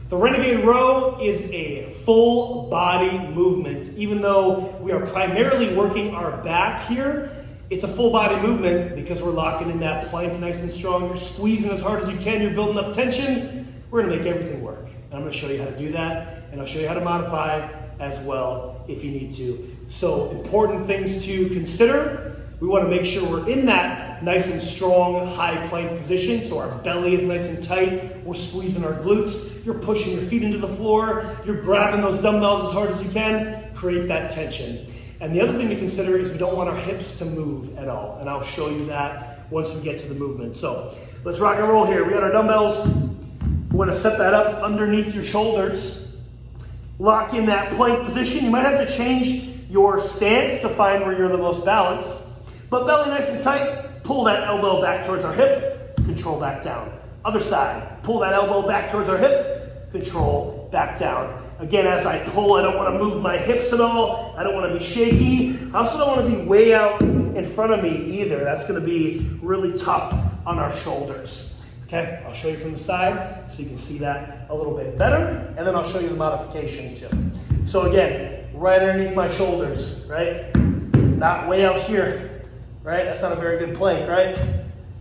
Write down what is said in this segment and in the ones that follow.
The Renegade Row is a full body movement. Even though we are primarily working our back here, it's a full body movement because we're locking in that plank nice and strong. You're squeezing as hard as you can. You're building up tension. We're gonna make everything work. And I'm gonna show you how to do that, and I'll show you how to modify as well if you need to. So important things to consider. We wanna make sure we're in that nice and strong high plank position, so our belly is nice and tight. We're squeezing our glutes. You're pushing your feet into the floor. You're grabbing those dumbbells as hard as you can. Create that tension. And the other thing to consider is we don't want our hips to move at all. And I'll show you that once we get to the movement. So let's rock and roll here. We got our dumbbells. We want to set that up underneath your shoulders. Lock in that plank position. You might have to change your stance to find where you're the most balanced. But belly nice and tight. Pull that elbow back towards our hip. Control back down. Other side. Pull that elbow back towards our hip. Control back down. Again, as I pull, I don't want to move my hips at all. I don't want to be shaky. I also don't want to be way out in front of me either. That's going to be really tough on our shoulders. Okay, I'll show you from the side so you can see that a little bit better. And then I'll show you the modification too. So again, right underneath my shoulders, right? Not way out here, right? That's not a very good plank, right?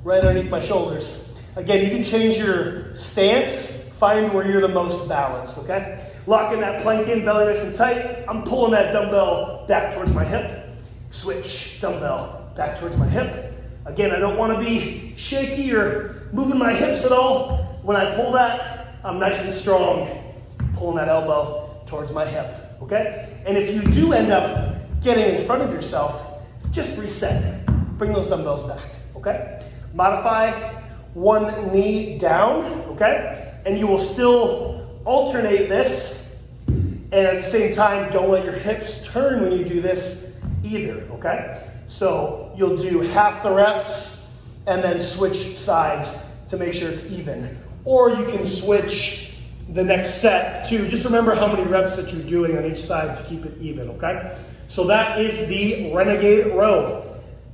Right underneath my shoulders. Again, you can change your stance. Find where you're the most balanced, okay? Locking that plank in, belly nice and tight. I'm pulling that dumbbell back towards my hip. Switch, dumbbell back towards my hip. Again, I don't want to be shaky or moving my hips at all. When I pull that, I'm nice and strong, pulling that elbow towards my hip, okay? And if you do end up getting in front of yourself, just reset. Bring those dumbbells back, okay? Modify one knee down, okay? And you will still alternate this, and at the same time, don't let your hips turn when you do this either, okay? So you'll do half the reps and then switch sides to make sure it's even. Or you can switch the next set to, just remember how many reps that you're doing on each side to keep it even, okay? So that is the Renegade Row.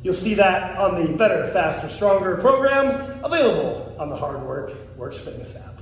You'll see that on the Better, Faster, Stronger program, available on the Hard Work Works Fitness app.